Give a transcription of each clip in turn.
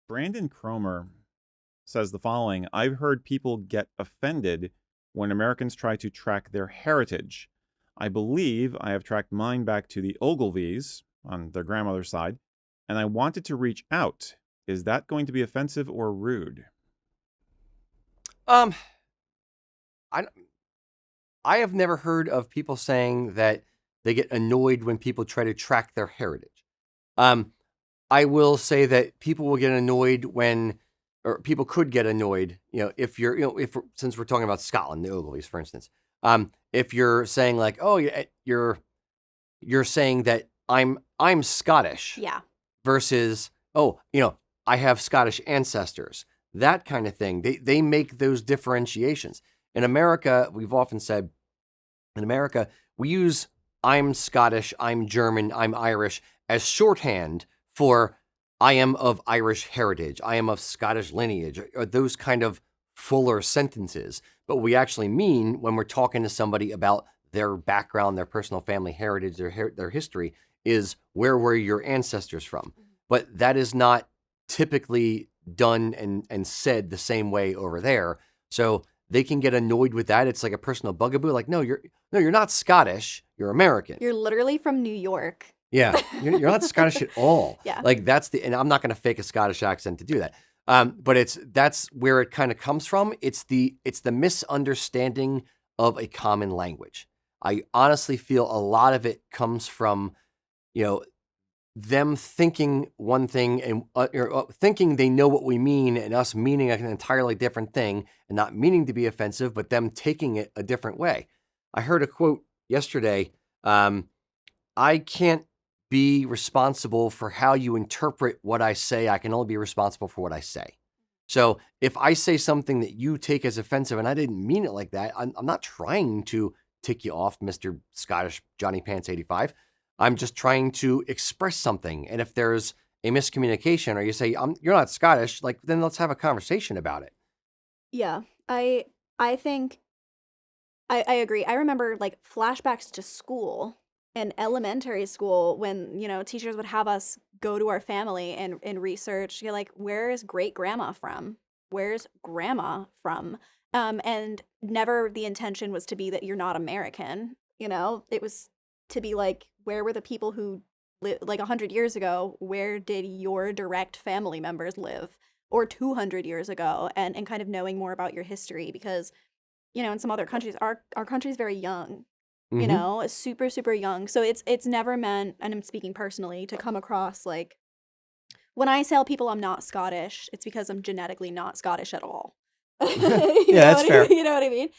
Brandon Cromer says the following: I've heard people get offended when Americans try to track their heritage. I believe I have tracked mine back to the Ogilvies on their grandmother's side, and I wanted to reach out. Is that going to be offensive or rude? Um, I I have never heard of people saying that they get annoyed when people try to track their heritage. Um, I will say that people will get annoyed when, or people could get annoyed, if you're, since we're talking about Scotland, the Ogilvies, for instance, if you're saying like, oh, you're saying that I'm Scottish Yeah. versus, oh, I have Scottish ancestors, that kind of thing. They make those differentiations. In America, we've often said, in America, we use I'm Scottish, I'm German, I'm Irish as shorthand for I am of Irish heritage, I am of Scottish lineage, or those kind of fuller sentences. But we actually mean when we're talking to somebody about their background, their personal family heritage, their history, is where were your ancestors from? But that is not typically done and said the same way over there. So they can get annoyed with that. It's like a personal bugaboo. Like, no, you're not Scottish. You're American. You're literally from New York. Yeah, you're not Scottish at all. Yeah. Like and I'm not going to fake a Scottish accent to do that. But that's where it kind of comes from. It's the misunderstanding of a common language. I honestly feel a lot of it comes from, them thinking one thing and thinking they know what we mean, and us meaning an entirely different thing, and not meaning to be offensive, but them taking it a different way. I heard a quote yesterday. I can't be responsible for how you interpret what I say. I can only be responsible for what I say. So if I say something that you take as offensive and I didn't mean it like that, I'm not trying to tick you off, Mr. Scottish Johnny Pants 85. I'm just trying to express something. And if there's a miscommunication, or you say, you're not Scottish, like, then let's have a conversation about it. Yeah. I think I agree. I remember like flashbacks to school and elementary school when, teachers would have us go to our family and research. You're like, where's great grandma from? Where's grandma from? And never the intention was to be that you're not American. It was to be like, where were the people who lived like 100 years ago? Where did your direct family members live? Or 200 years ago, and kind of knowing more about your history, because in some other countries, our country's very young, super, super young. So it's never meant, and I'm speaking personally, to come across like, when I tell people I'm not Scottish, it's because I'm genetically not Scottish at all. Yeah, that's fair. You know what I mean?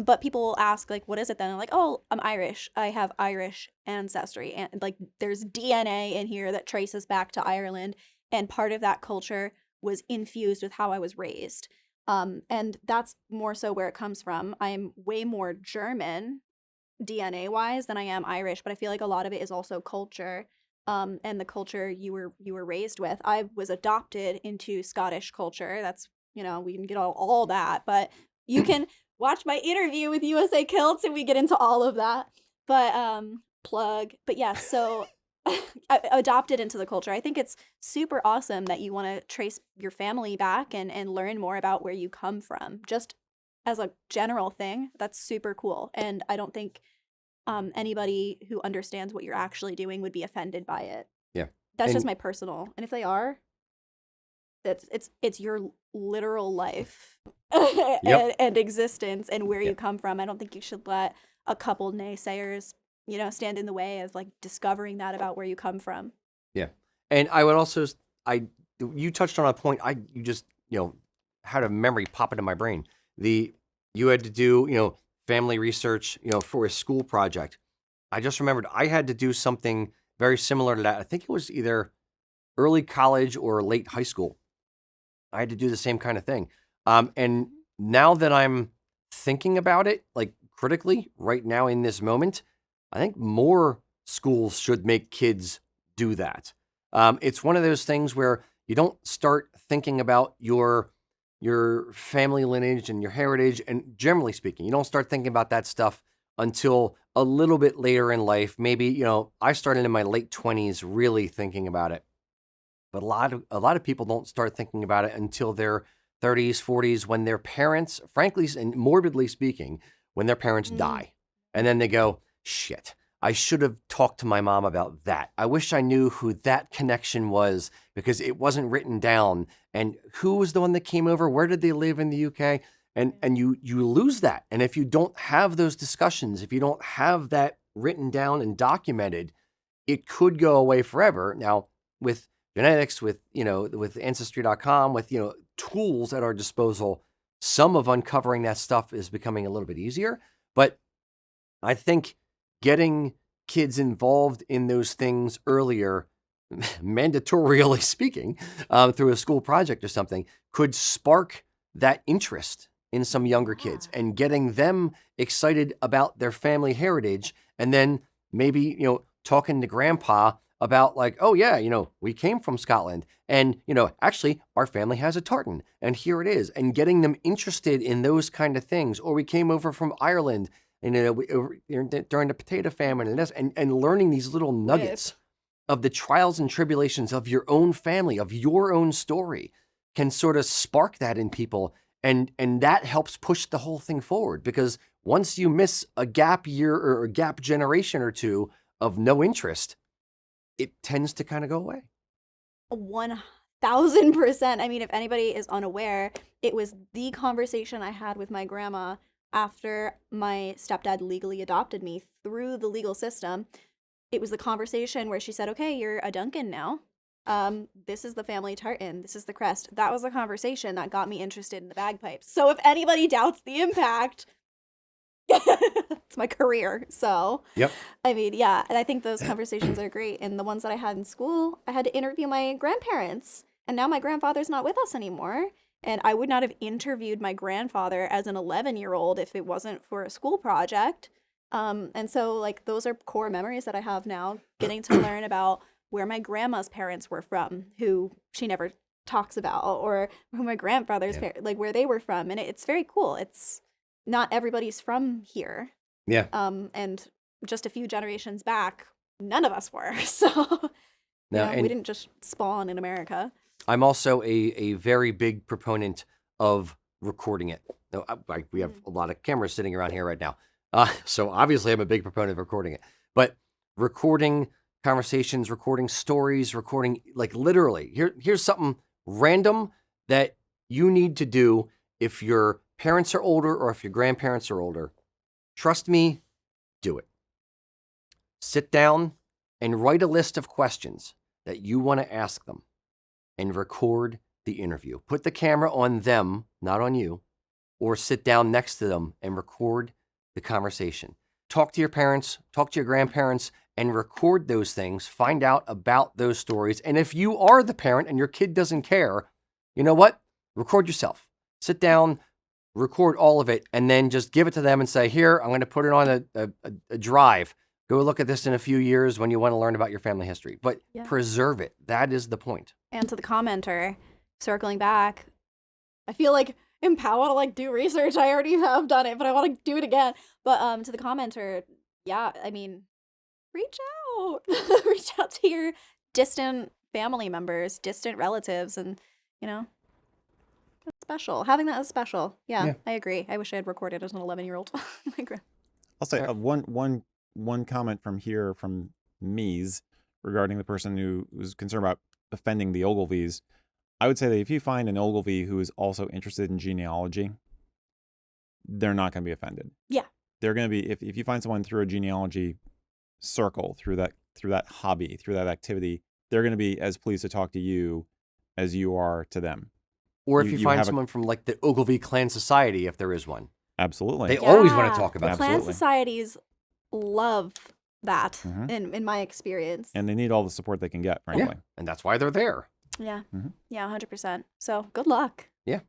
But people will ask, like, what is it then? I'm like, oh, I'm Irish. I have Irish ancestry. And like, there's DNA in here that traces back to Ireland. And part of that culture was infused with how I was raised. And that's more so where it comes from. I'm way more German DNA wise than I am Irish, but I feel like a lot of it is also culture. And the culture you were raised with. I was adopted into Scottish culture. That's, we can get all that, but you can watch my interview with USA Kilts and we get into all of that. But plug. But yeah, so adopted into the culture. I think it's super awesome that you want to trace your family back and learn more about where you come from. Just as a general thing, that's super cool. And I don't think anybody who understands what you're actually doing would be offended by it. Yeah. That's just my personal. And if they are, it's your literal life and existence and where you come from. I don't think you should let a couple naysayers, stand in the way of like discovering that about where you come from. Yeah. And I would also, you touched on a point. You just, had a memory pop into my brain. You had to do, family research, for a school project. I just remembered I had to do something very similar to that. I think it was either early college or late high school. I had to do the same kind of thing. And now that I'm thinking about it, like critically right now in this moment, I think more schools should make kids do that. It's one of those things where you don't start thinking about your family lineage and your heritage, and generally speaking, you don't start thinking about that stuff until a little bit later in life. Maybe, I started in my late 20s really thinking about it. but a lot of people don't start thinking about it until their 30s, 40s, when their parents, frankly and morbidly speaking, when their parents die. And then they go, shit, I should have talked to my mom about that. I wish I knew who that connection was because it wasn't written down. And who was the one that came over? Where did they live in the UK? And you lose that. And if you don't have those discussions, if you don't have that written down and documented, it could go away forever. Now, with genetics, with Ancestry.com, with tools at our disposal, some of uncovering that stuff is becoming a little bit easier. But I think getting kids involved in those things earlier, mandatorily speaking, through a school project or something, could spark that interest in some younger kids and getting them excited about their family heritage. And then maybe, talking to grandpa about like, oh yeah, we came from Scotland and, actually our family has a tartan and here it is, and getting them interested in those kind of things. Or we came over from Ireland and, during the potato famine and this, and learning these little nuggets of the trials and tribulations of your own family, of your own story, can sort of spark that in people. And that helps push the whole thing forward, because once you miss a gap year or a gap generation or two of no interest, it tends to kind of go away. 1000%. I mean, if anybody is unaware, it was the conversation I had with my grandma after my stepdad legally adopted me through the legal system. It was the conversation where she said, okay, you're a Duncan now. This is the family tartan. This is the crest. That was the conversation that got me interested in the bagpipes. So if anybody doubts the impact, it's my career. So, yep. I mean, yeah. And I think those conversations are great. And the ones that I had in school, I had to interview my grandparents. And now my grandfather's not with us anymore. And I would not have interviewed my grandfather as an 11-year-old if it wasn't for a school project. And so, like, those are core memories that I have now, getting to learn about where my grandma's parents were from, who she never talks about, or who my grandfather's like where they were from. And it's very cool. It's not everybody's from here. Yeah. And just a few generations back, none of us were. So we didn't just spawn in America. I'm also a very big proponent of recording it. We have a lot of cameras sitting around here right now. So obviously I'm a big proponent of recording it, but recording conversations, recording stories, recording, like, literally, here's something random that you need to do if your parents are older or if your grandparents are older. Trust me, do it. Sit down and write a list of questions that you want to ask them and record the interview. Put the camera on them, not on you, or sit down next to them and record the conversation. Talk to your parents, talk to your grandparents, and record those things. Find out about those stories. And if you are the parent and your kid doesn't care, you know what? Record yourself. Sit down, record all of it, and then just give it to them and say, here, I'm going to put it on a drive. Go look at this in a few years when you want to learn about your family history. But preserve it. That is the point. And to the commenter, circling back, I feel like empowered to like do research. I already have done it, but I want to do it again. But to the commenter, yeah, I mean, reach out. Reach out to your distant family members, distant relatives, and that's special. Having that is special. Yeah, I agree. I wish I had recorded as an 11-year-old. I'll say one comment from here from Mies regarding the person who was concerned about offending the Ogilvies. I would say that if you find an Ogilvy who is also interested in genealogy, they're not going to be offended. Yeah. They're going to be, if you find someone through a genealogy circle, through that hobby, through that activity, they're going to be as pleased to talk to you as you are to them. Or if you find someone from like the Ogilvy Clan Society, if there is one. Absolutely. They always want to talk about it. Clan societies love that, in my experience. And they need all the support they can get, frankly. Yeah. And that's why they're there. Yeah. Yeah, 100%. So good luck. Yeah.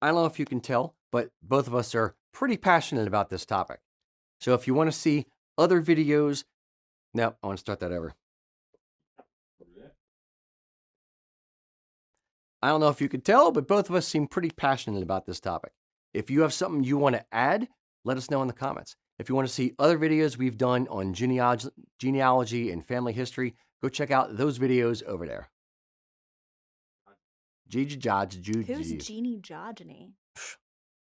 I don't know if you can tell, but both of us are pretty passionate about this topic. So if you want to see other videos, no, I want to start that over. I don't know if you could tell, but both of us seem pretty passionate about this topic. If you have something you want to add, let us know in the comments. If you want to see other videos we've done on genealogy and family history, Go check out those videos over there. Who's Genealogy. Genealogy?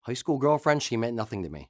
High school girlfriend, she meant nothing to me.